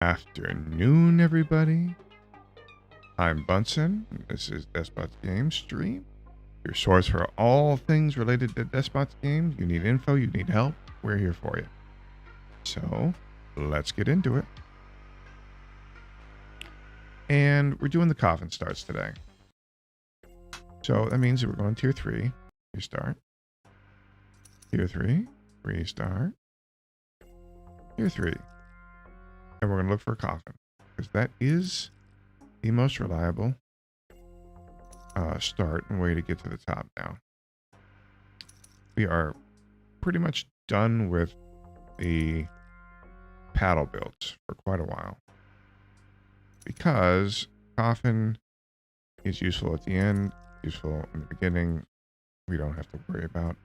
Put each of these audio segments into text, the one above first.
Afternoon, everybody. I'm Bunsen. This is Despot's Game Stream, your source for all things related to Despot's games. You need info, you need help, we're here for you. So, let's get into it. And we're doing the coffin starts today. So, that means that we're going tier 3, restart. Tier 3, restart. Tier 3. And we're going to look for a coffin, because that is the most reliable start and way to get to the top now. We are pretty much done with the paddle builds for quite a while, because coffin is useful at the end, useful in the beginning. We don't have to worry about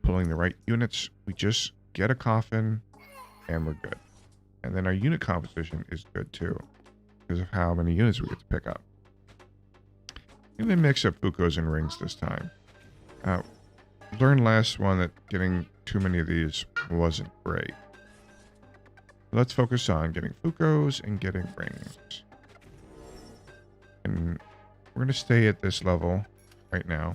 pulling the right units. We just get a coffin and we're good. And then our unit composition is good too, because of how many units we get to pick up. I'm going to mix up Fucos and rings this time. Learned last one that getting too many of these wasn't great. Let's focus on getting Fucos and getting rings. And we're going to stay at this level right now.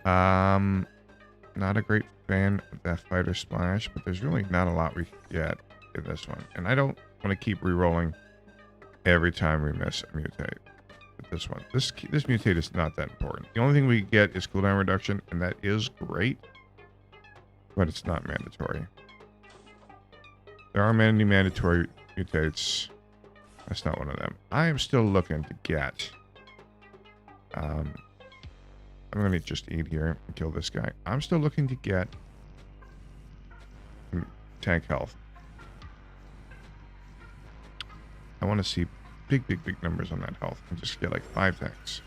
Not a great fan of that fighter splash, but there's really not a lot we can get in this one. And I don't want to keep re-rolling every time we miss a mutate. But this one, this mutate is not that important. The only thing we get is cooldown reduction, and that is great, but it's not mandatory. There are many mandatory mutates. That's not one of them. I am still looking to get. I'm going to just eat here and kill this guy. I'm still looking to get tank health. I want to see big numbers on that health and just get like 5 tanks.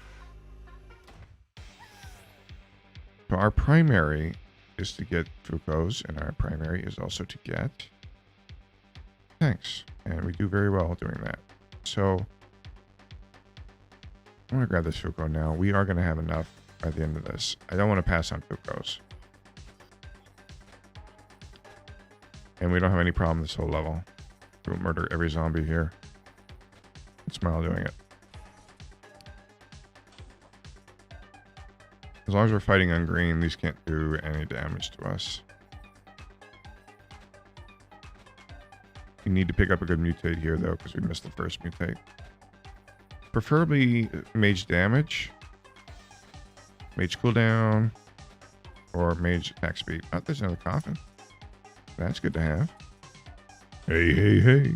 So our primary is to get Fucos, and our primary is also to get tanks. And we do very well doing that. So I'm going to grab this Fuco now. We are going to have enough by the end of this. I don't want to pass on Fucos. And we don't have any problem this whole level. We'll murder every zombie here. Smile doing it. As long as we're fighting on green, these can't do any damage to us. We need to pick up a good mutate here, though, because we missed the first mutate. Preferably mage damage, mage cooldown, or mage attack speed. Oh, there's another coffin. That's good to have. Hey.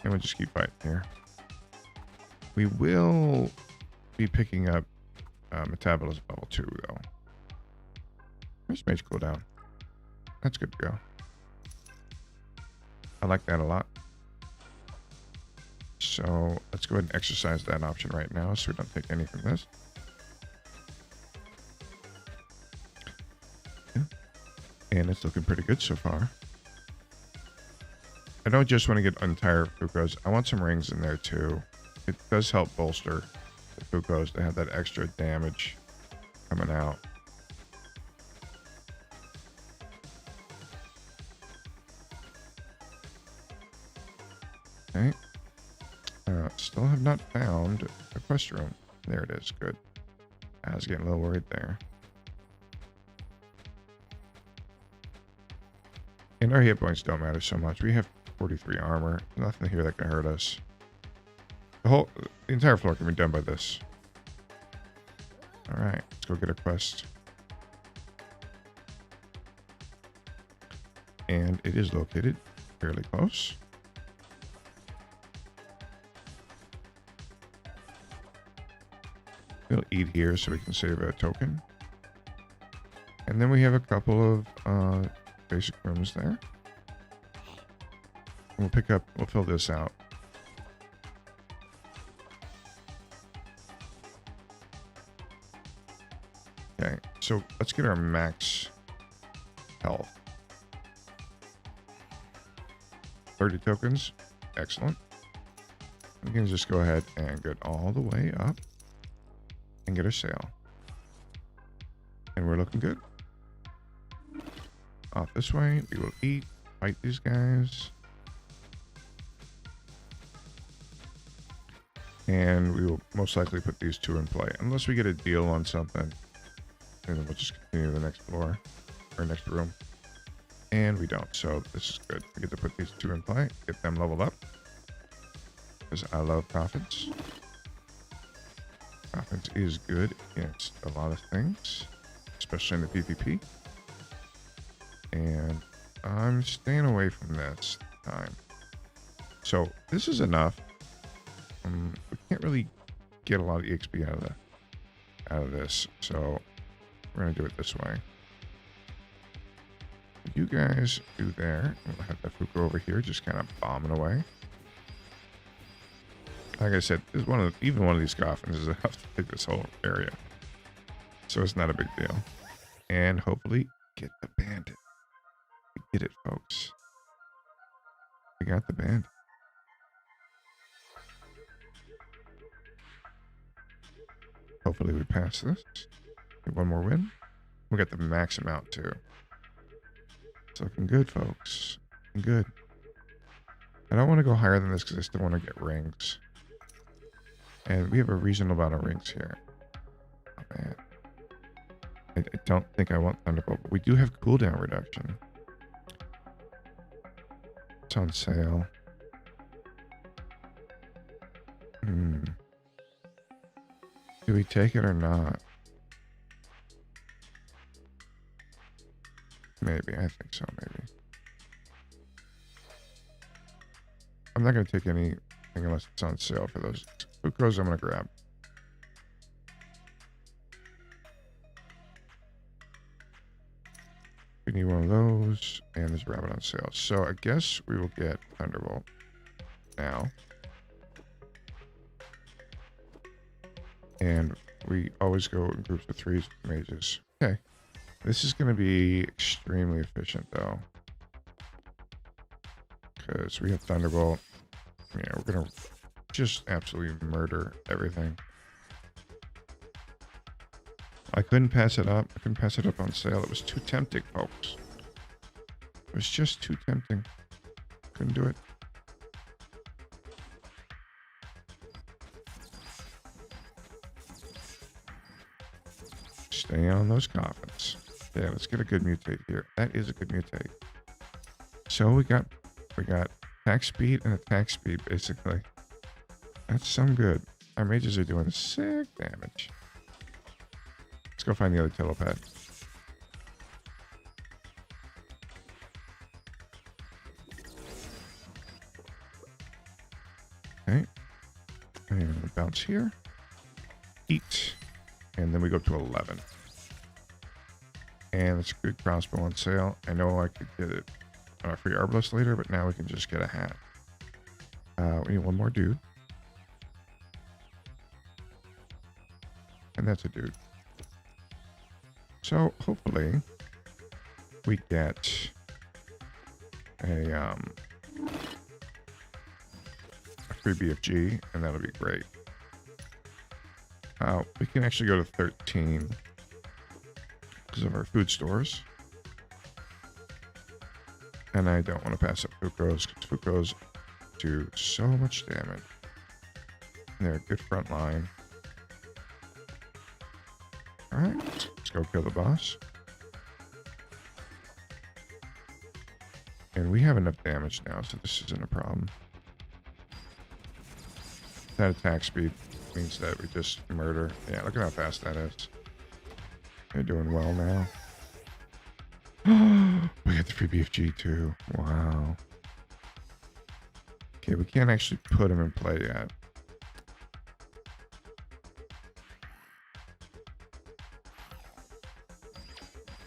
And we'll just keep fighting here. We will be picking up metabolism level 2, though. Where's mage cooldown? That's good to go. I like that a lot. So let's go ahead and exercise that option right now so we don't take any from this. Yeah. And it's looking pretty good so far. I don't just want to get entire Fucos. I want some rings in there too. It does help bolster the Fucos to have that extra damage coming out. Okay. Still have not found a quest room. There it is. Good. I was getting a little worried there. And our hit points don't matter so much. We have 43 armor. Nothing here that can hurt us. The entire floor can be done by this. Alright, let's go get a quest. And it is located fairly close. We'll eat here so we can save a token. And then we have a couple of basic rooms there. We'll fill this out. Okay, so let's get our max health. 30 tokens. Excellent. We can just go ahead and get all the way up and get a sail. And we're looking good. Off this way, we will eat. fight these guys. And we will most likely put these two in play. Unless we get a deal on something. And then we'll just continue to the next floor. Or next room. And we don't. So this is good. We get to put these two in play. Get them leveled up. Because I love profits. Profits is good against a lot of things. Especially in the PvP. And I'm staying away from this time. So this is enough. We can't really get a lot of EXP out of this, so we're gonna do it this way. You guys do there. We'll have that Fuku over here, just kind of bombing away. Like I said, this is even one of these coffins is enough to take this whole area, so it's not a big deal. And hopefully get the bandit. We get it, folks. We got the bandit. Hopefully we pass this. Get one more win. We got the max amount too. It's looking good, folks. Looking good. I don't want to go higher than this because I still want to get rings. And we have a reasonable amount of rings here. Oh man. I don't think I want Thunderbolt, but we do have cooldown reduction. It's on sale. Do we take it or not? Maybe. I think so, maybe. I'm not going to take anything unless it's on sale for those. Fukos I'm going to grab. We need one of those. And there's rabbit on sale. So I guess we will get Thunderbolt now. And we always go in groups of 3 mages. Okay. This is going to be extremely efficient, though. Because we have Thunderbolt. Yeah, we're going to just absolutely murder everything. I couldn't pass it up. I couldn't pass it up on sale. It was too tempting, folks. It was just too tempting. Couldn't do it. Stay on those coffins. Yeah, let's get a good mutate here. That is a good mutate. So we got attack speed and attack speed, basically. That's some good. Our mages are doing sick damage. Let's go find the other telepad. Okay. And we bounce here. Eat. And then we go to 11. And it's a good crossbow on sale. I know I could get it on a free arbalist later, but now we can just get a hat. We need one more dude. And that's a dude. So hopefully we get a free BFG, and that'll be great. We can actually go to 13 because of our food stores. And I don't want to pass up Fukos because Fukos do so much damage. And they're a good front line. Alright, let's go kill the boss. And we have enough damage now, so this isn't a problem. That attack speed means that we just murder. Yeah, look at how fast that is. They're doing well now. We got the free BFG too. Wow. Okay, we can't actually put him in play yet.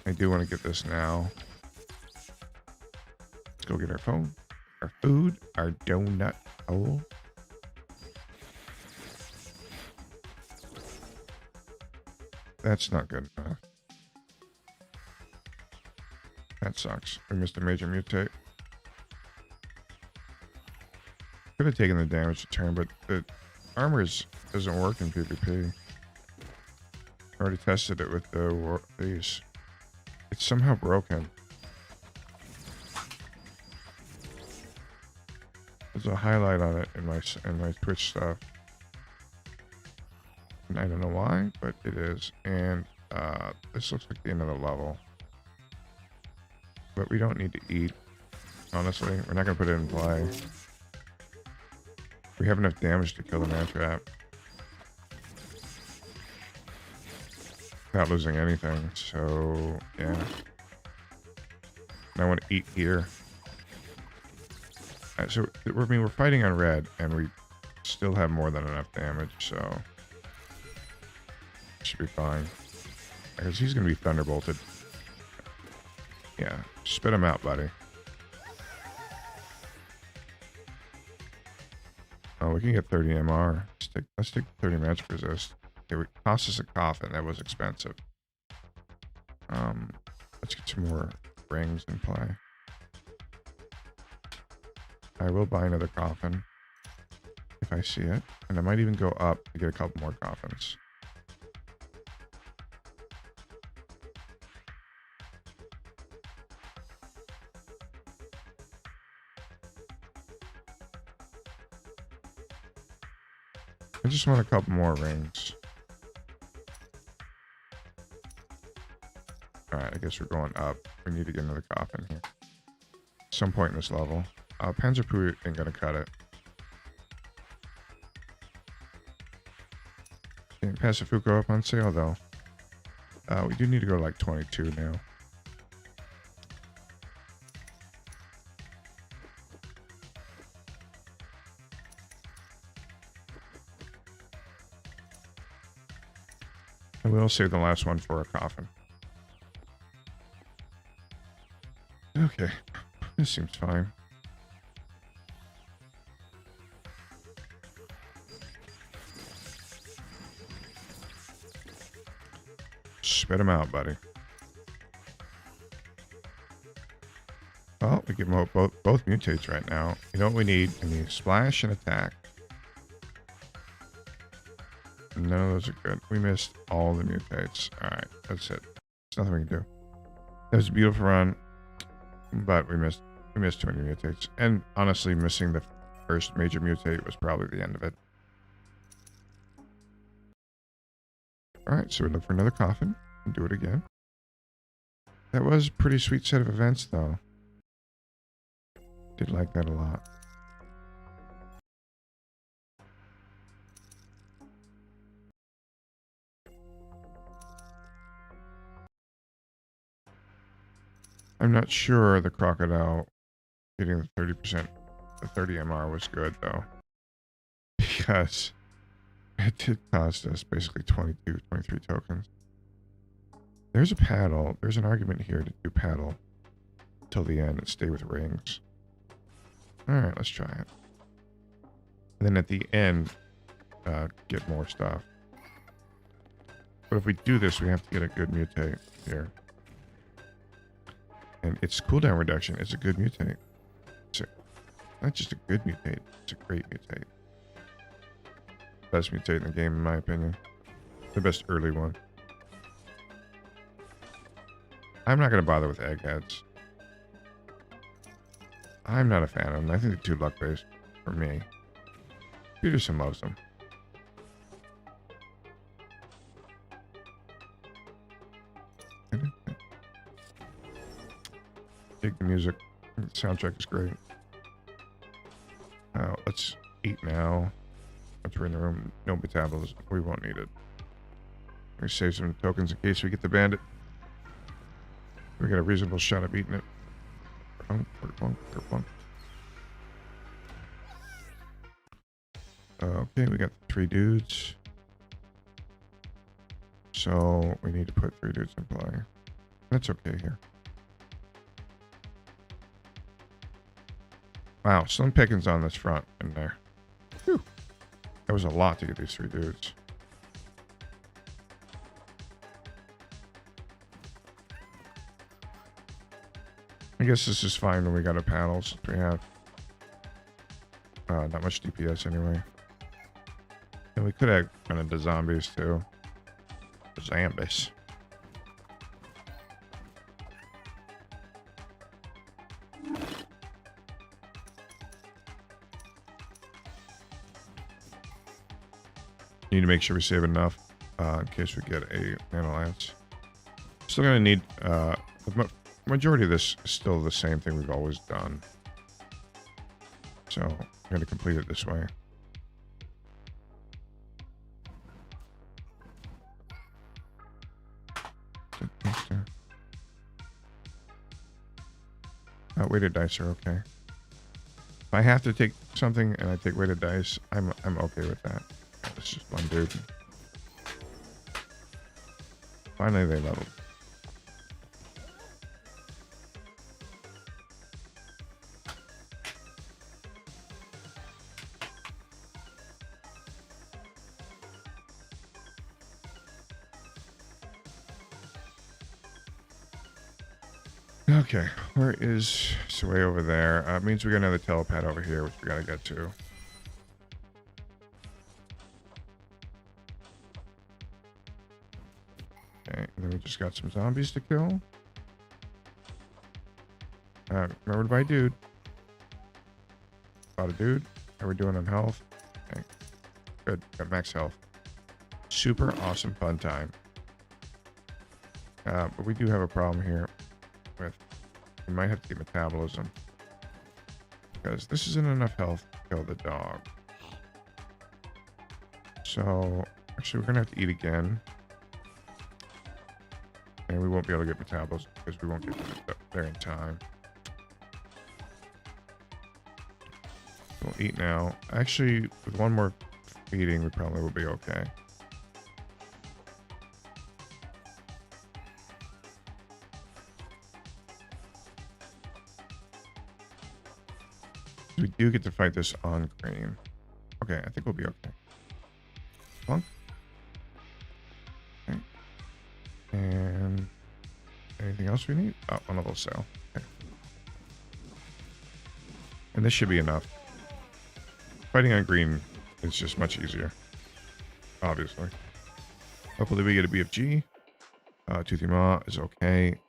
I do want to get this now. Let's go get our phone, our food, our donut hole. That's not good enough. That sucks. We missed a major mutate. Could have taken the damage to turn, but the armor doesn't work in PvP. I already tested it with these. It's somehow broken. There's a highlight on it in my Twitch stuff. And I don't know why, but it is. And this looks like the end of the level. But we don't need to eat. Honestly, we're not gonna put it in play. We have enough damage to kill the man trap without losing anything. So yeah. And I want to eat here. So I mean, we're fighting on red, and we still have more than enough damage, so should be fine. Because he's gonna be thunderbolted. Yeah, spit him out, buddy. Oh, we can get 30 MR. Let's take 30 magic resist. It would cost us a coffin. That was expensive. Let's get some more rings in play. I will buy another coffin if I see it, and I might even go up to get a couple more coffins. I just want a couple more rings. Alright, I guess we're going up. We need to get another coffin here. At some point in this level. Panzerpoo ain't gonna cut it. Can't Pacifico up on sale though. We do need to go to like 22 now. And we'll save the last one for a coffin. Okay, this seems fine. Spit him out, buddy. Well, we give them both mutates right now. You know what we need? We need splash and attack. None of those are good. We missed all the mutates. Alright, that's it. There's nothing we can do. That was a beautiful run, but we missed too many mutates. And honestly, missing the first major mutate was probably the end of it. Alright, so we look for another coffin and do it again. That was a pretty sweet set of events, though. Did like that a lot. I'm not sure the crocodile getting the 30%, the 30 MR was good, though. Because it did cost us basically 22, 23 tokens. There's a paddle. There's an argument here to do paddle till the end and stay with rings. Alright, let's try it. And then at the end, get more stuff. But if we do this, we have to get a good mutate here. And its cooldown reduction is a good mutate. It's not just a good mutate, it's a great mutate. Best mutate in the game, in my opinion. The best early one. I'm not going to bother with eggheads. I'm not a fan of them. I think they're too luck-based for me. Peterson loves them. Dig the music. The soundtrack is great. Let's eat now. Once we're in the room, no metabolism. We won't need it. We save some tokens in case we get the bandit. We got a reasonable shot of eating it. Okay, we got 3 dudes. So we need to put 3 dudes in play. That's okay here. Wow, slim pickings on this front in there. Whew. That was a lot to get these 3 dudes. I guess this is fine when we got our paddles. We have not much DPS anyway. And we could have gone into zombies too. Zombies. Need to make sure we save enough in case we get a nano lance. Still gonna need the majority of this is still the same thing we've always done. So I'm gonna complete it this way. Weighted dice are okay. If I have to take something and I take weighted dice, I'm okay with that. It's just one dude. Finally, they leveled. Okay, where is... It's way over there. It means we got another telepad over here, which we gotta get to. Okay, and then we just got some zombies to kill. Remember to buy dude. Bought a dude. How are we doing on health? Okay, good. Got max health. Super awesome fun time. But we do have a problem here with... We might have to get metabolism. Because this isn't enough health to kill the dog. So, actually, we're going to have to eat again. And we won't be able to get metabolism because we won't get there in time. We'll eat now. Actually, with one more feeding, we probably will be okay. We do get to fight this on green. Okay, I think we'll be okay. Come on. Okay. And anything else we need? Oh, one level cell. Okay. And this should be enough. Fighting on green is just much easier. Obviously. Hopefully we get a BFG. Toothy Maw is okay.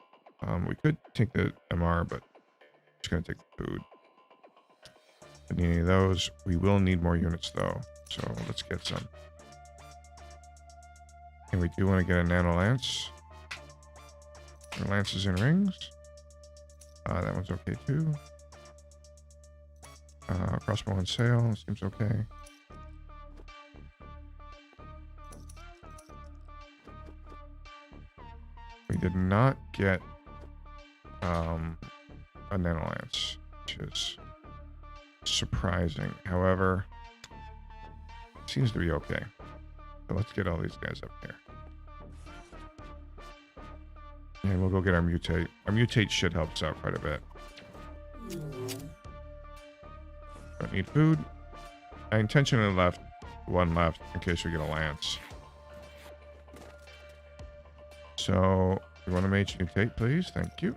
We could take the MR, but just gonna take the food. Need any of those. We will need more units though, so let's get some. And we do want to get a nano lance. Lances and rings. That one's okay too. Crossbow on sale seems okay. We did not get a nano lance, which is surprising. However, it seems to be okay. So let's get all these guys up here. And we'll go get our mutate. Our mutate should help us out quite a bit. Don't need food. I intentionally left one left in case we get a lance. So, you want to mage mutate, please? Thank you.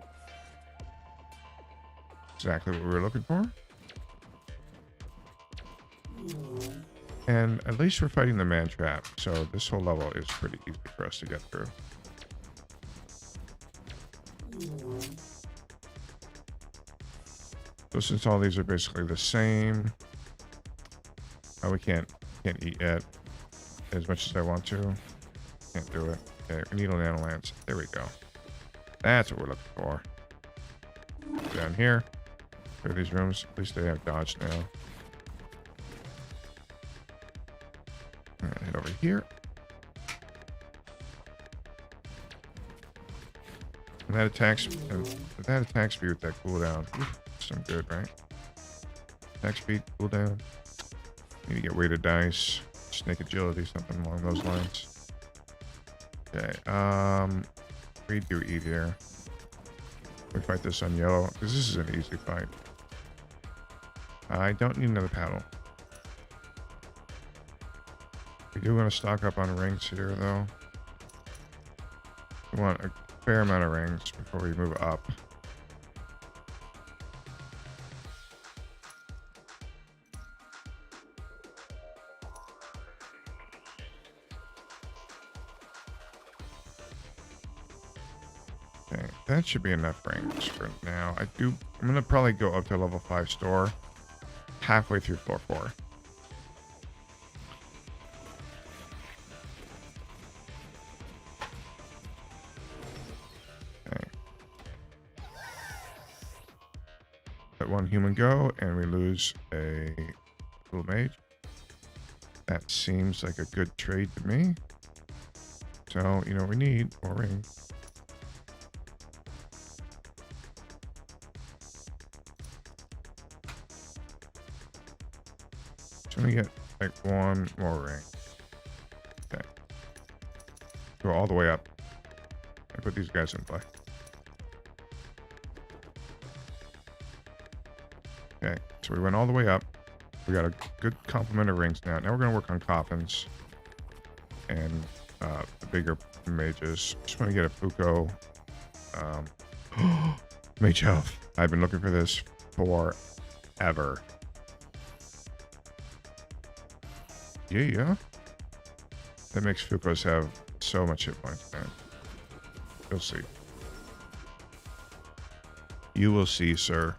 Exactly what we were looking for. And at least we're fighting the man trap, so this whole level is pretty easy for us to get through. So since all these are basically the same, we can't eat yet as much as I want to. Can't do it. Okay, we need a nano lance. There we go. That's what we're looking for. Down here, clear these rooms. At least they have dodge now. Head over here. And that attacks me with that cooldown. Some good, right? Attack speed, cooldown. Need to get weighted dice, snake agility, something along those lines. Okay, we do eat here. We fight this on yellow, because this is an easy fight. I don't need another paddle. We do want to stock up on rings here, though. We want a fair amount of rings before we move up. Okay, that should be enough rings for now. I'm going to probably go up to level 5 store halfway through floor 4. let one human go, and we lose a little mage. That seems like a good trade to me. So, you know what we need? More rings. So we get like one more ring. Okay. Go all the way up and put these guys in play. Okay, so we went all the way up. We got a good complement of rings now. Now we're going to work on coffins and the bigger mages. Just want to get a Fuko. Mage health. I've been looking for this forever. Yeah. That makes Fukos have so much hit points, man. You'll see. You will see, sir.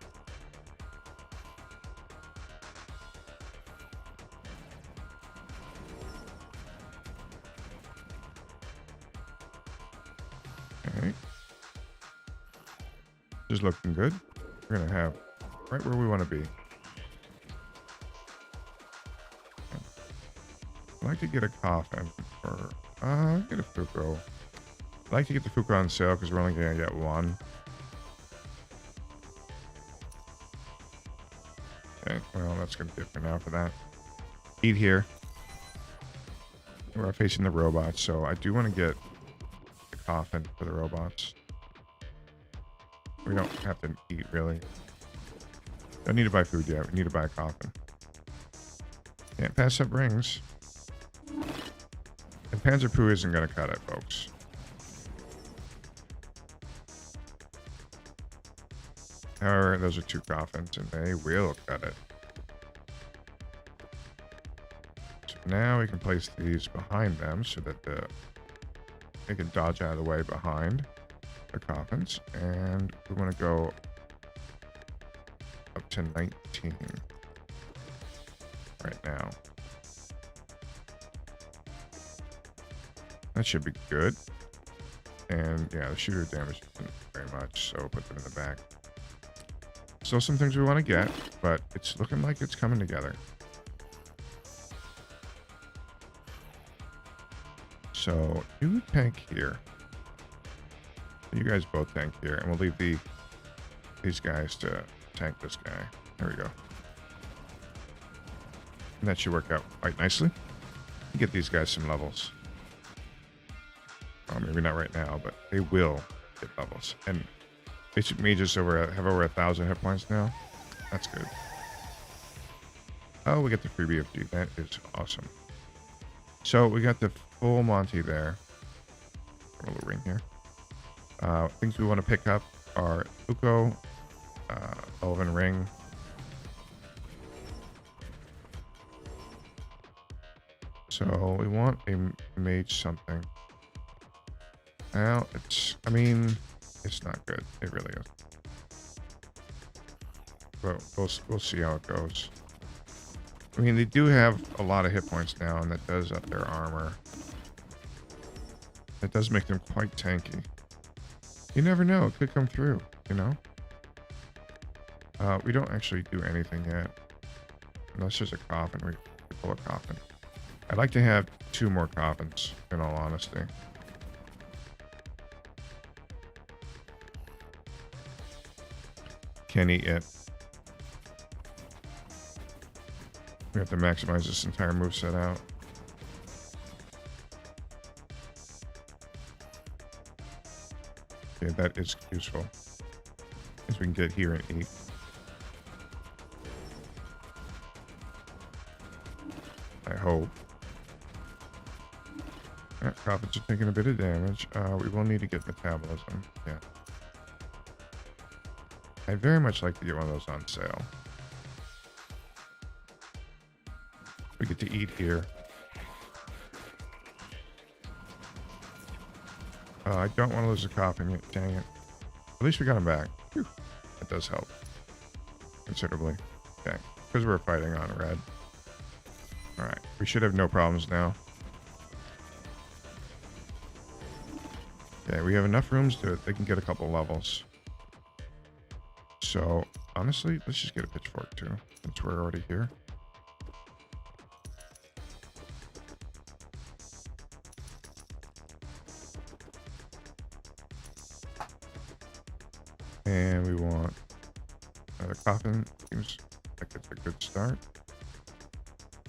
Okay. Just looking good. We're going to have right where we want to be. I'd like to get a coffin for, get a Fuko. I'd like to get the Fuko on sale because we're only going to get one. Okay, well, that's going to be it for now for that. Eat here. We're facing the robots, so I do want to get the coffin for the robots. We don't have to eat, really. Don't need to buy food yet. We need to buy a coffin. Can't pass up rings. And Panzer Poo isn't going to cut it, folks. However, those are two coffins, and they will cut it. So now we can place these behind them so that they can dodge out of the way behind the coffins. And we want to go up to 19 right now. That should be good. And yeah, the shooter damage isn't very much, so we'll put them in the back. Still some things we want to get, but it's looking like it's coming together. So you tank here. You guys both tank here, and we'll leave these guys to tank this guy. There we go. And that should work out quite nicely. Get these guys some levels. Well, maybe not right now, but they will get levels. And basic mages have over 1,000 hit points now. That's good. Oh, we get the free BFG. That is awesome. So we got the full Monty there. A little ring here. Things we want to pick up are Fuko, Elven Ring. So we want a mage something. Now it's not good. It really is. But we'll see how it goes. I mean, they do have a lot of hit points now, and that does up their armor. It does make them quite tanky. You never know. It could come through, you know? We don't actually do anything yet. Unless there's a coffin. We pull a coffin. I'd like to have 2 more coffins, in all honesty. Can't eat yet. We have to maximize this entire moveset out. Okay, that is useful. As we can get here and eat. I hope. Profits are taking a bit of damage. We will need to get metabolism. Yeah. I very much like to get one of those on sale. We get to eat here. I don't want to lose a coffin yet. Dang it. At least we got him back. Whew. That does help. Considerably. Okay. Because we're fighting on red. Alright. We should have no problems now. Okay. We have enough rooms to they can get a couple levels. So honestly, let's just get a pitchfork too, since we're already here. And we want another coffin. Seems like it's a good start.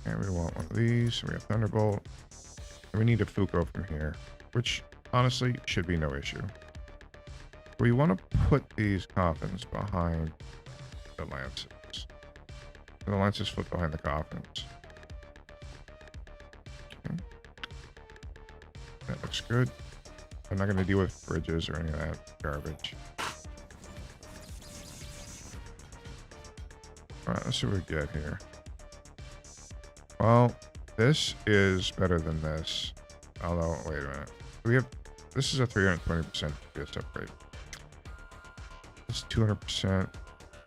And we want one of these. We have Thunderbolt. And we need a Fuko from here, which honestly should be no issue. We want to put these coffins behind the lances. And the lances flip behind the coffins. Okay. That looks good. I'm not going to deal with bridges or any of that garbage. Alright, let's see what we get here. Well, this is better than this. Although, wait a minute. This is a 320% FPS upgrade. This is 200%.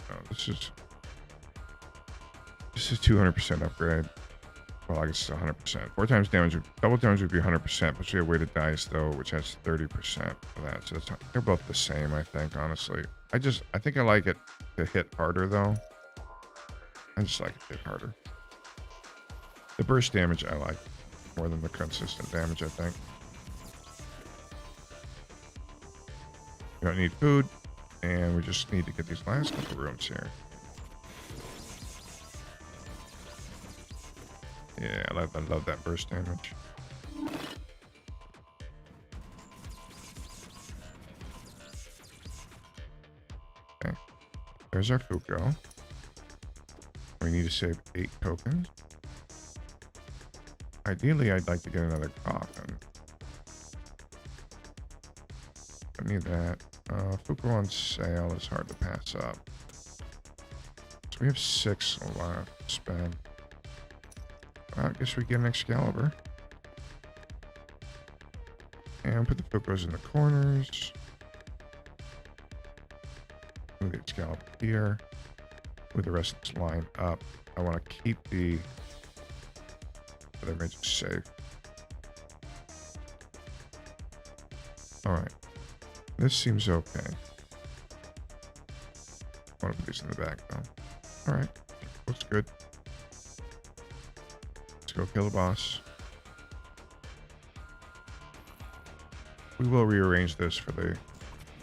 No, this is 200% upgrade. Well, I guess it's 100%. 4 times damage, double damage would be 100%, but we have weighted dice though, which has 30% of that. So they're both the same, I think, honestly. I think I like it to hit harder though. I just like it to hit harder. The burst damage I like more than the consistent damage, I think. We don't need food, and we just need to get these last couple rooms here. Yeah, I love that burst damage. Okay, there's our Fuko. We need to save 8 tokens. Ideally, I'd like to get another coffin. I need that. Fuko on sale is hard to pass up. So we have 6 left to spend. I guess we get an Excalibur. And put the Fukos in the corners. Move the Excalibur here. Move the rest of this line up. I want to keep the other mages safe. Alright. This seems okay. I want to put these in the back though. Alright. Looks good. Let's go kill the boss. We will rearrange this for the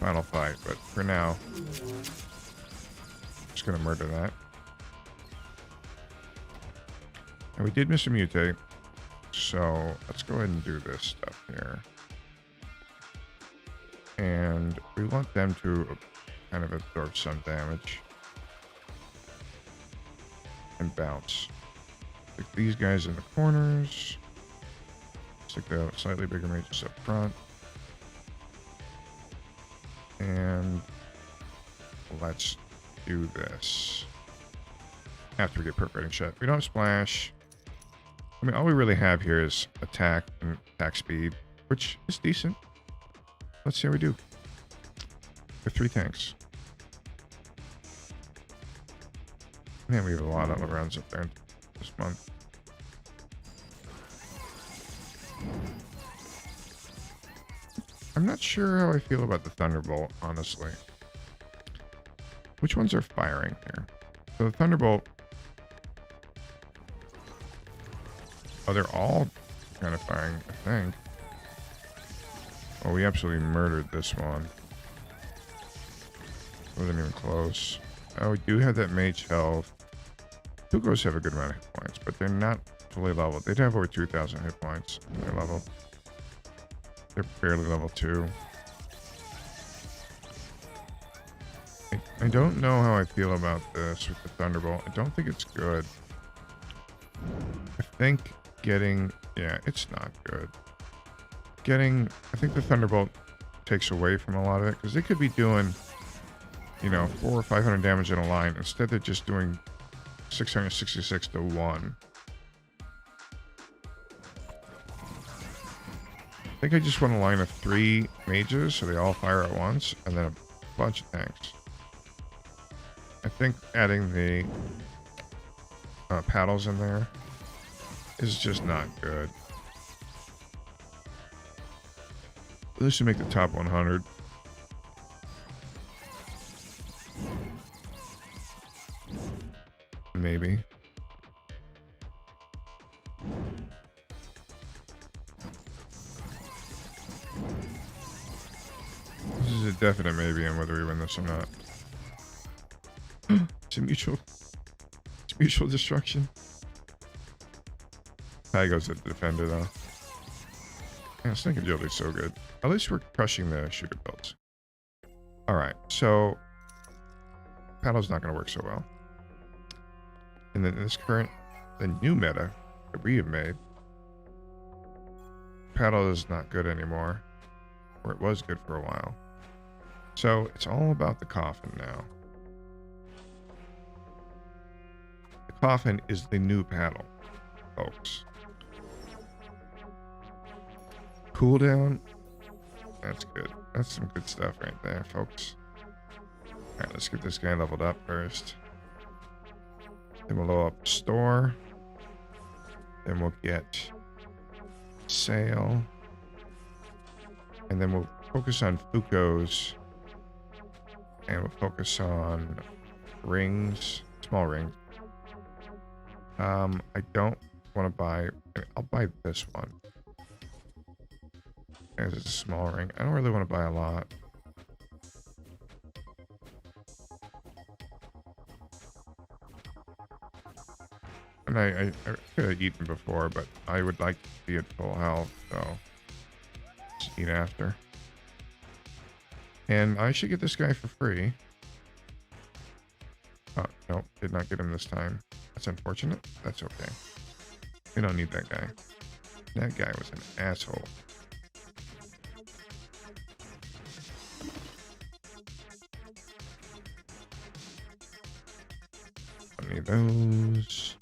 final fight, but for now, just gonna murder that. And we did miss a mutate, so let's go ahead and do this stuff here. And we want them to kind of absorb some damage and bounce. Stick these guys in the corners. Stick the slightly bigger mages up front. And let's do this. After we get perforating shot. We don't have splash. I mean, all we really have here is attack and attack speed, which is decent. Let's see how we do. We have 3 tanks. Man, we have a lot of rounds up there this month. I'm not sure how I feel about the Thunderbolt, honestly. Which ones are firing here? So the Thunderbolt... Oh, they're all kind of firing, I think. Oh, we absolutely murdered this one. Wasn't even close. Oh, we do have that mage health. Fukos have a good amount of hit points, but they're not fully leveled. They'd have over 2,000 hit points when they're leveled. They're barely level 2. I don't know how I feel about this with the Thunderbolt. I don't think it's good. I think getting... Yeah, it's not good. I think the Thunderbolt takes away from a lot of it, because they could be doing, you know, 400 or 500 damage in a line. Instead, they're just doing 666 to 1. I think I just want a line of 3 mages, so they all fire at once, and then a bunch of tanks. I think adding the paddles in there is just not good. This should make the top 100. maybe. This is a definite maybe on whether we win this or not. It's mutual destruction. Ty goes to the defender though. Man, Snake Agility is so good. At least we're crushing the shooter builds. Alright, so paddle's not gonna work so well. And then this the new meta that we have made, paddle is not good anymore. Or it was good for a while. So it's all about the coffin now. The coffin is the new paddle, folks. Cooldown. That's good. That's some good stuff right there, folks. Alright, let's get this guy leveled up first. Then we'll load up store. Then we'll get sale. And then we'll focus on Fuko's. And we'll focus on rings. Small rings. I don't want to buy... I'll buy this one. There's a small ring. I don't really want to buy a lot. And I could have eaten before, but I would like to be at full health, so just eat after. And I should get this guy for free. Oh, no, did not get him this time. That's unfortunate. That's okay. We don't need that guy. That guy was an asshole. Don't need those.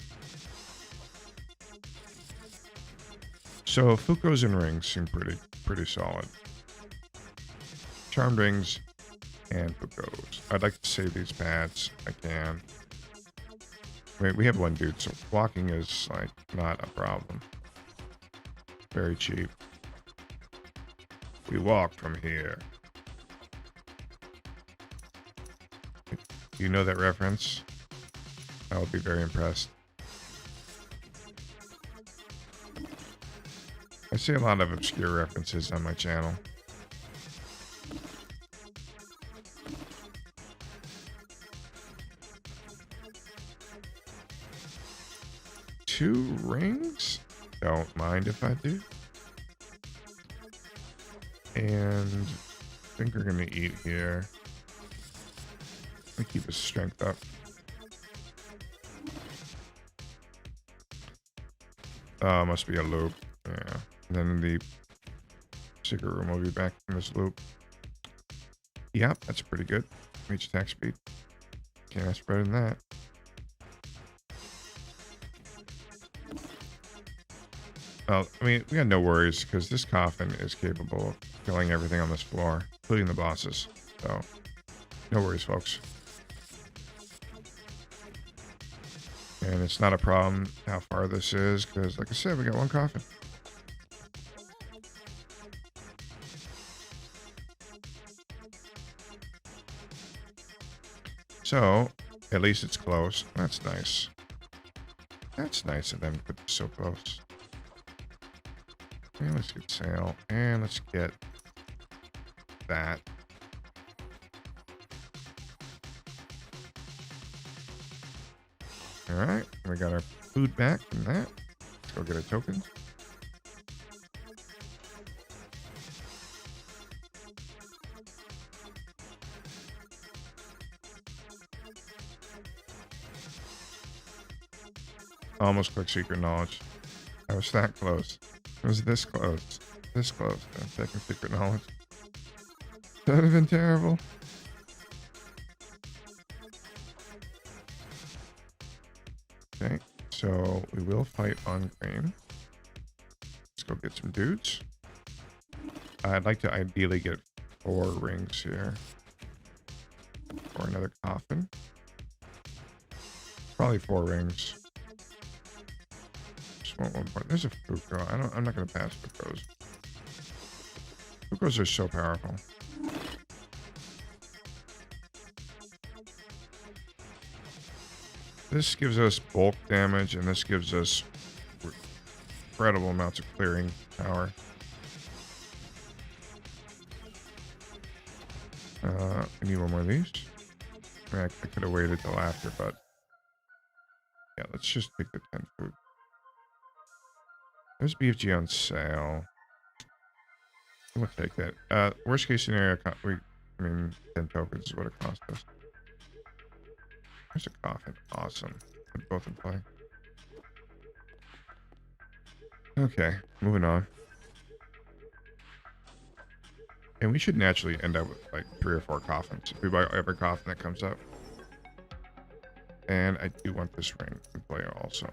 So Fuko's and rings seem pretty solid. Charmed rings and Fuko's. I'd like to save these pads if I can. Wait, we have one dude, so walking is like not a problem. Very cheap. We walk from here. You know that reference? I would be very impressed. I see a lot of obscure references on my channel. Two rings? Don't mind if I do. And I think we're gonna eat here. Let me keep his strength up. Must be a loop. Yeah. And then the secret room will be back in this loop. Yep, that's pretty good. Reach attack speed. Can't ask better than that. Well, I mean, we got no worries because this coffin is capable of killing everything on this floor, including the bosses. So, no worries, folks. And it's not a problem how far this is because, like I said, we got one coffin. So, at least it's close. That's nice. That's nice of them to put this so close. And let's get sale. And let's get that. Alright. We got our food back from that. Let's go get a token. Almost click secret knowledge. I was that close. It was this close. This close. Second secret knowledge. That would have been terrible. Okay, so we will fight on green. Let's go get some dudes. I'd like to ideally get 4 rings here. Or another coffin. Probably 4 rings. One more. There's a Fuko. I'm not gonna pass Fukos. Fukos are so powerful. This gives us bulk damage, and this gives us incredible amounts of clearing power. We need one more of these. I could have waited till after, but yeah, let's just take the 10 food. There's BFG on sale. We'll take that. Worst case scenario, 10 tokens is what it cost us. There's a coffin. Awesome. Put both in play. Okay, moving on. And we should naturally end up with like 3 or 4 coffins if we buy every coffin that comes up. And I do want this ring in play also.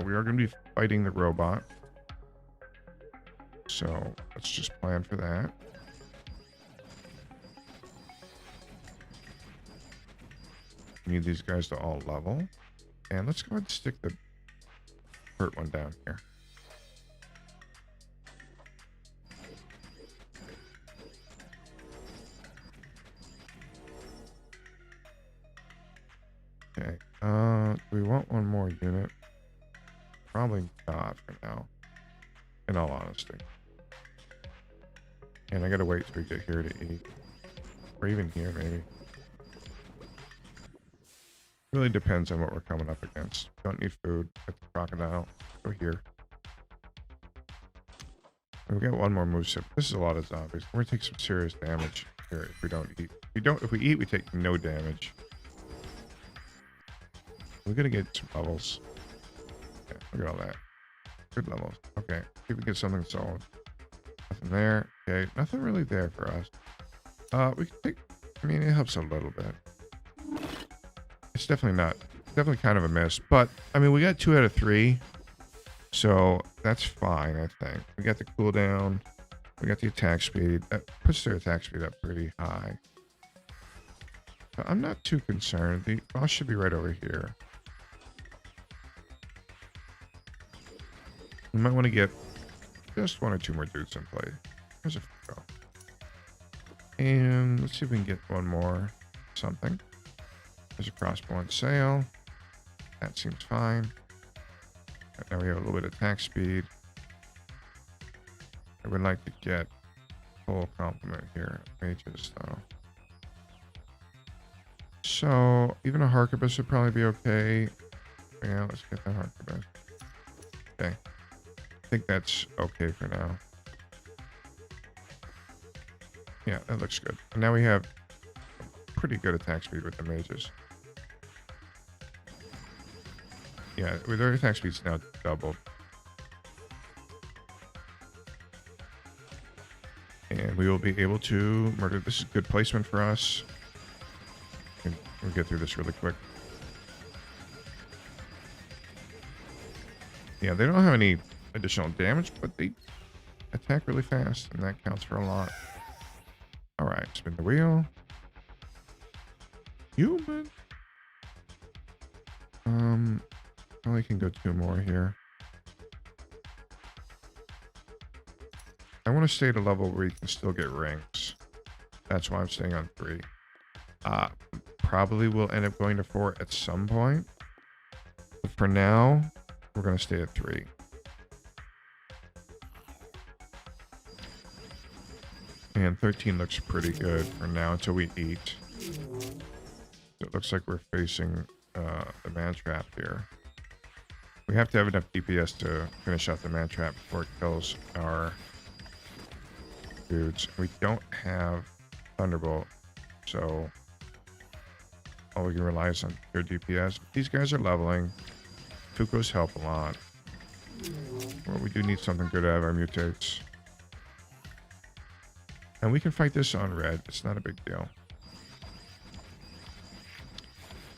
We are going to be fighting the robot. So let's just plan for that. We need these guys to all level. And let's go ahead and stick the hurt one down here. Okay. Do we want one more unit? Probably not for now, in all honesty. And I gotta wait till we get here to eat. Or even here, maybe. Really depends on what we're coming up against. Don't need food. Get the crocodile. Go here. We got one more moveset. This is a lot of zombies. We're gonna take some serious damage here if we don't eat. If we eat, we take no damage. We're gonna get some levels. Okay, look at all that. Good levels. Okay, see if we get something solid. Nothing there. Okay, nothing really there for us. We can take. I mean, it helps a little bit. It's definitely kind of a miss. But I mean, we got 2 out of 3, so that's fine. I think we got the cooldown. We got the attack speed. That puts their attack speed up pretty high. But I'm not too concerned. The boss should be right over here. We might want to get just 1 or 2 more dudes in play. There's a go. And let's see if we can get one more something. There's a crossbow on sale. That seems fine. Right, now we have a little bit of attack speed. I would like to get full complement here. Mages though. So even a harquebus would probably be okay. Yeah, let's get the harquebus. Okay. I think that's okay for now. Yeah, that looks good. And now we have pretty good attack speed with the mages. Yeah, with our attack speed's now doubled. And we will be able to murder. This is good placement for us. We'll get through this really quick. Yeah, they don't have any additional damage, but they attack really fast, and that counts for a lot. All right, spin the wheel. Human. Probably can go 2 more here. I want to stay at a level where you can still get rings. That's why I'm staying on 3. Probably will end up going to 4 at some point. But for now, we're going to stay at 3. And 13 looks pretty good for now until we eat. So it looks like we're facing the man trap here. We have to have enough DPS to finish out the man trap before it kills our dudes. We don't have Thunderbolt, so all we can rely is on their DPS. These guys are leveling. Fuko's help a lot. Well, we do need something good out of our mutates. And we can fight this on red. It's not a big deal.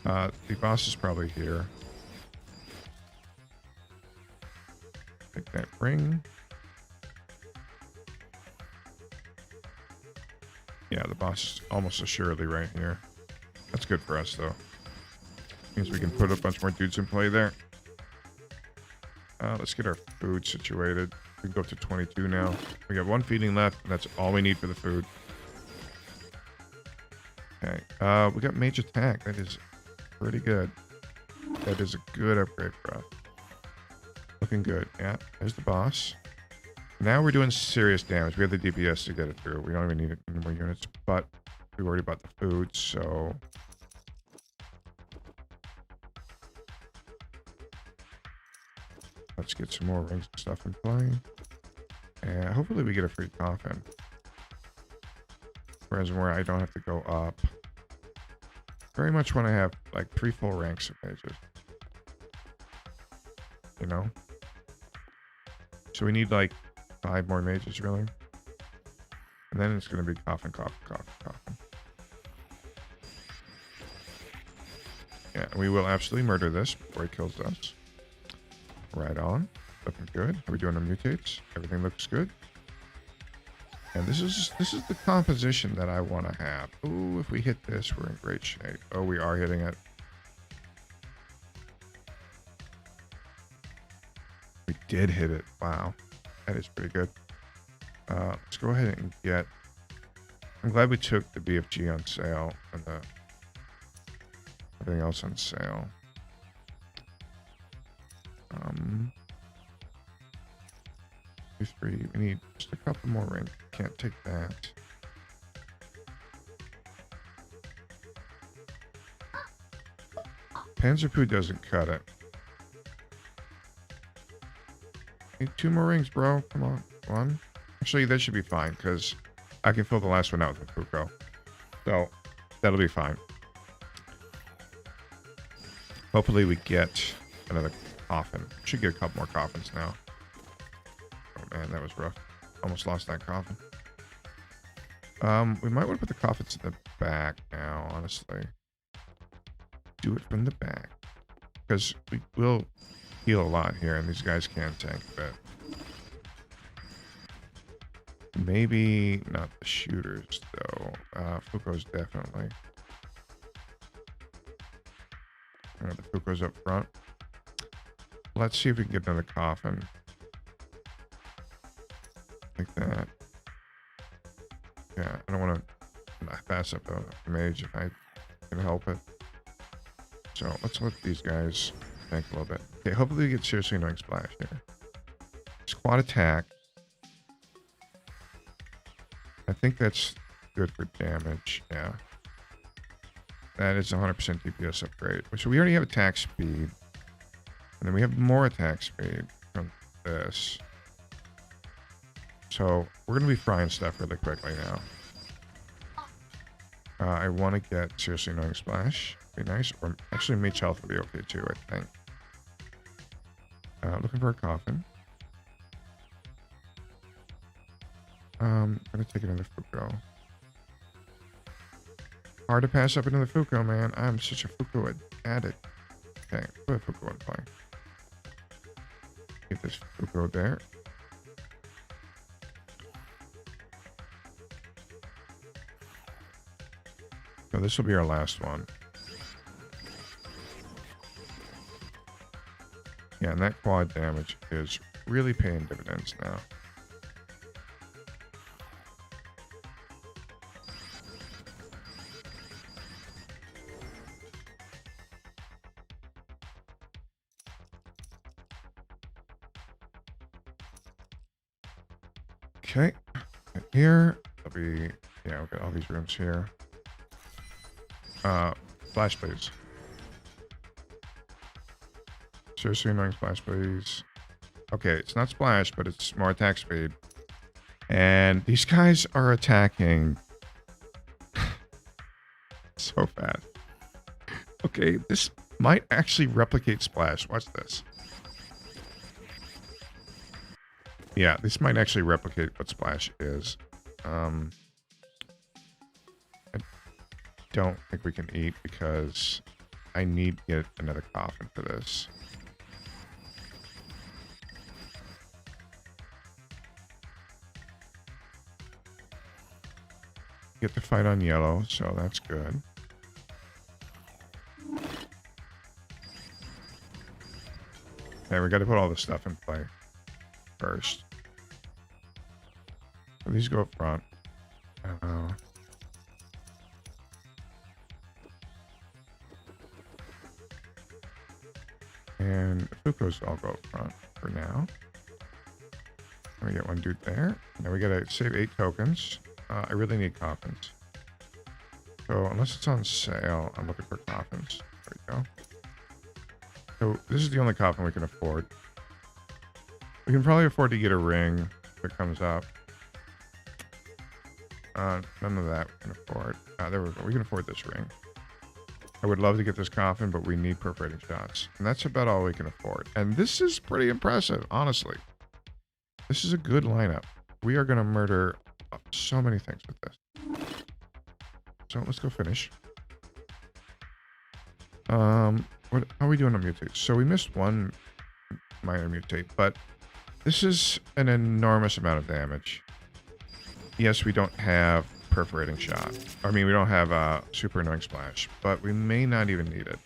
The boss is probably here. Take that ring. Yeah, the boss is almost assuredly right here. That's good for us, though. Means we can put a bunch more dudes in play there. Let's get our food situated. We can go up to 22 now. We got 1 feeding left, and that's all we need for the food. Okay. We got mage attack. That is pretty good. That is a good upgrade for us. Looking good. Yeah, there's the boss. Now we're doing serious damage. We have the DPS to get it through. We don't even need any more units, but we worried about the food, so... Let's get some more rings and stuff in play. And hopefully we get a free coffin. Whereas where I don't have to go up. Very much want to have like 3 full ranks of mages. You know? So we need like 5 more mages really. And then it's going to be coffin, coffin, coffin, coffin. Yeah, we will absolutely murder this before he kills us. Right on. Looking good. Are we doing our mutates? Everything looks good. And this is the composition that I want to have. Ooh, if we hit this, we're in great shape. Oh, we are hitting it. We did hit it. Wow. That is pretty good. Let's go ahead and get... I'm glad we took the BFG on sale and the everything else on sale. 2, 3. We need just a couple more rings. Can't take that. Panzerpoo doesn't cut it. Need 2 more rings, bro. Come on. 1. Actually, that should be fine, because I can fill the last one out with the Fuko. So, that'll be fine. Hopefully we get another coffin. Should get a couple more coffins now. Oh man, that was rough. Almost lost that coffin. We might want to put the coffins in the back now, honestly. Do it from the back. Because we will heal a lot here, and these guys can tank a bit. Maybe not the shooters, though. Fuko's definitely. The Fuko's up front. Let's see if we can get another coffin. Like that. Yeah, I don't want to pass up a mage if I can help it. So let's let these guys tank a little bit. Okay, hopefully we get seriously annoying splash here. Squad attack. I think that's good for damage. Yeah. That is 100% DPS upgrade. So we already have attack speed. And then we have more attack speed from this. So we're going to be frying stuff really quickly now. I want to get seriously annoying splash. Be nice. Or actually mage health would be okay too, I think. Looking for a coffin. I'm going to take another Fuko. Hard to pass up another Fuko, man. I'm such a Fuko addict. Okay, put a Fuko in play. Get this Fuko there. So this will be our last one. Yeah, and that quad damage is really paying dividends now. Okay, here, there'll be, yeah, we've got all these rooms here. Flash, please. Seriously annoying splash, please. Okay, it's not splash, but it's more attack speed. And these guys are attacking so fast. Okay, this might actually replicate splash. Watch this. Yeah, this might actually replicate what splash is. I don't think we can eat because I need to get another coffin for this. Get to fight on yellow, so that's good. Yeah, we got to put all this stuff in play first. So these go up front. And Fuko's all go up front for now. We get one dude there. Now we gotta save 8 tokens. I really need coffins. So unless it's on sale, I'm looking for coffins. There we go. So this is the only coffin we can afford. We can probably afford to get a ring if it comes up. None of that we can afford. There we go. We can afford this ring. I would love to get this coffin, but we need perforating shots. And that's about all we can afford. And this is pretty impressive, honestly. This is a good lineup. We are going to murder so many things with this. So let's go finish. How are we doing on mutate? So we missed one minor mutate, but this is an enormous amount of damage. Yes, we don't have perforating shot. I mean, we don't have a super annoying splash, but we may not even need it.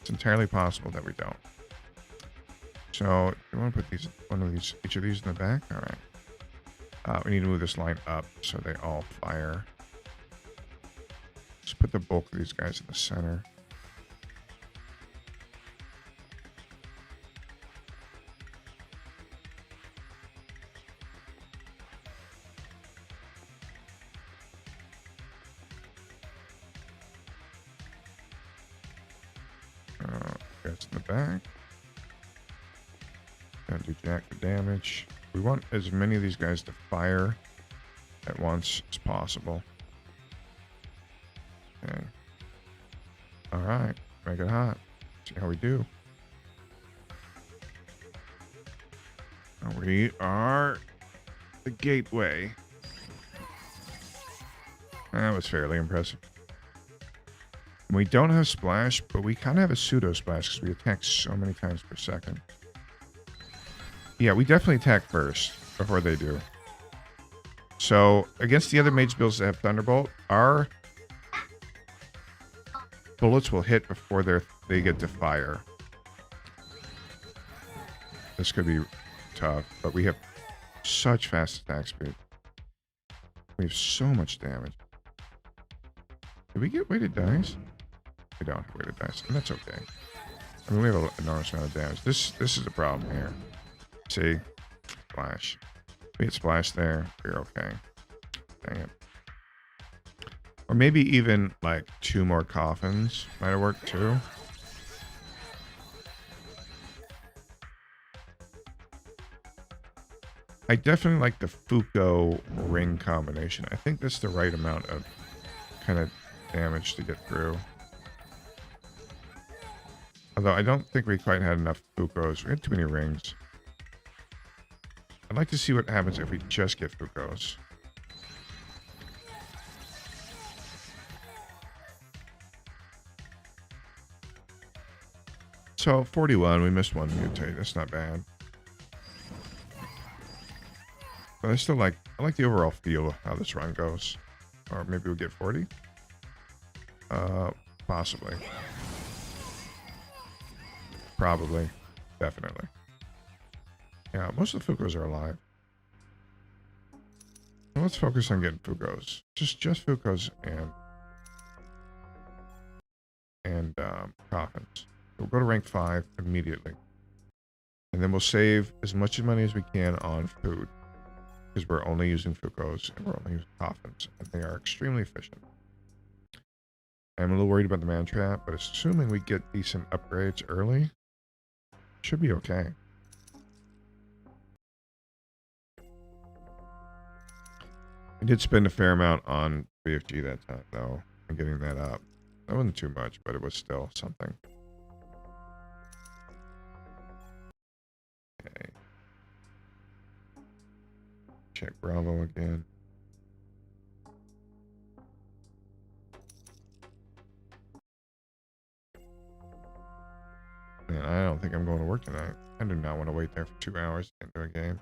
It's entirely possible that we don't. So you want to put each of these in the back? All right. We need to move this line up so they all fire. Just put the bulk of these guys in the center. Guys in the back. Don't do jack for damage. We want as many of these guys to fire at once as possible. Okay. Alright. Make it hot. See how we do. We are the gateway. That was fairly impressive. We don't have splash, but we kind of have a pseudo splash because we attack so many times per second. Yeah, we definitely attack first before they do. So against the other mage builds that have Thunderbolt, our bullets will hit before they get to fire. This could be tough, but we have such fast attack speed. We have so much damage. Did we get weighted dice? We don't have weighted dice, and that's okay. I mean, we have an enormous amount of damage. This is a problem here. See? Splash. We get splash there, we're okay. Dang it. Or maybe even, like, 2 more coffins might have worked, too. I definitely like the Fuko ring combination. I think that's the right amount of kind of damage to get through. Although I don't think we quite had enough Fukos. We had too many rings. I'd like to see what happens if we just get Fukos. So 41, we missed one mutate. That's not bad. But I like the overall feel of how this run goes. Or maybe we'll get 40? Possibly. Probably. Definitely. Yeah, most of the Fukos are alive. Well, let's focus on getting Fukos. Just Fukos and coffins. We'll go to rank 5 immediately. And then we'll save as much money as we can on food. Because we're only using Fukos and we're only using coffins. And they are extremely efficient. I'm a little worried about the man trap, but assuming we get decent upgrades early, should be okay. I did spend a fair amount on BFG that time, though, and getting that up. That wasn't too much, but it was still something. Okay. Check Bravo again. Man, I don't think I'm going to work tonight. I do not want to wait there for 2 hours into a game.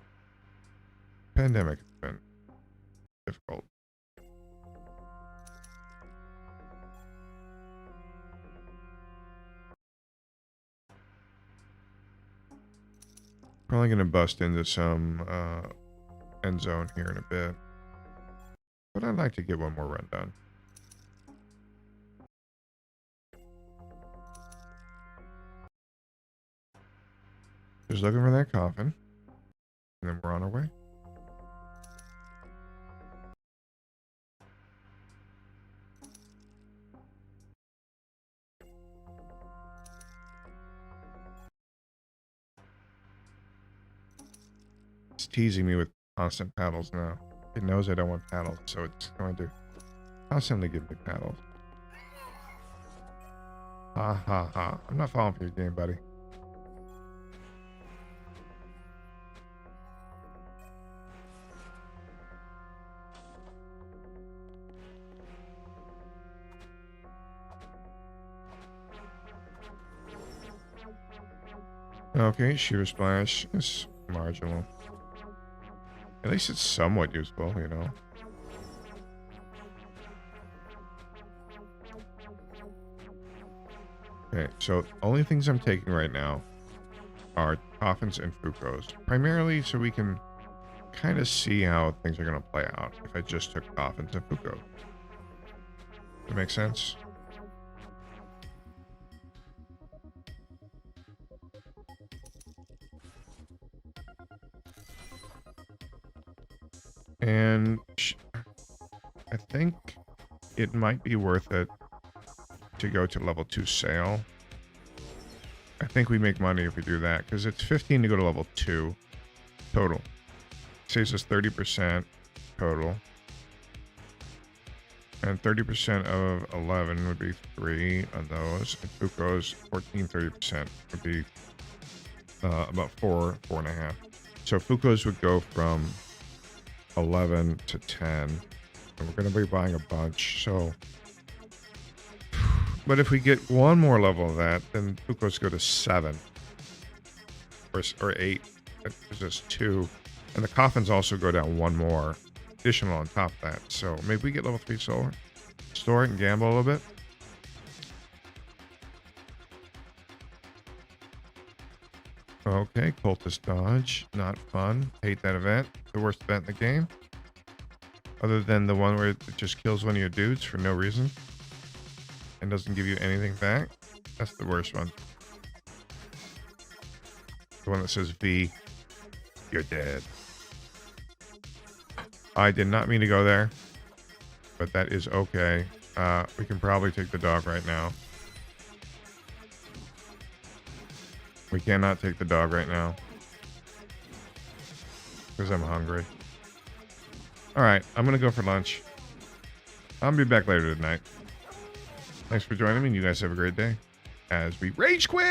Pandemic has been difficult. Probably going to bust into some end zone here in a bit. But I'd like to get one more run done. Just looking for that coffin. And then we're on our way. It's teasing me with constant paddles now. It knows I don't want paddles, so it's going to constantly give me paddles. Ha ha ha. I'm not falling for your game, buddy. Okay, Shiver Splash is marginal. At least it's somewhat useful, you know. Okay, so only things I'm taking right now are coffins and Foucaults. Primarily so we can kind of see how things are going to play out if I just took coffins and Foucault. Does that make sense? And I think it might be worth it to go to level 2 sail. I think we make money if we do that, because it's 15 to go to level 2 total. Saves us 30% total. And 30% of 11 would be 3 on those. And Foucault's 14, 30% would be about 4, 4.5. So Foucault's would go from 11 to 10. And we're going to be buying a bunch, so... But if we get one more level of that, then Foucault's go to 7. Or 8. It's just 2. And the coffins also go down 1 more. Additional on top of that. So maybe we get level 3 solar. Store it and gamble a little bit. Okay, Cultist Dodge. Not fun. Hate that event. The worst event in the game. Other than the one where it just kills one of your dudes for no reason. And doesn't give you anything back. That's the worst one. The one that says V. You're dead. I did not mean to go there. But that is okay. We can probably take the dog right now. We cannot take the dog right now. Because I'm hungry. Alright, I'm going to go for lunch. I'll be back later tonight. Thanks for joining me, and you guys have a great day. As we rage quit!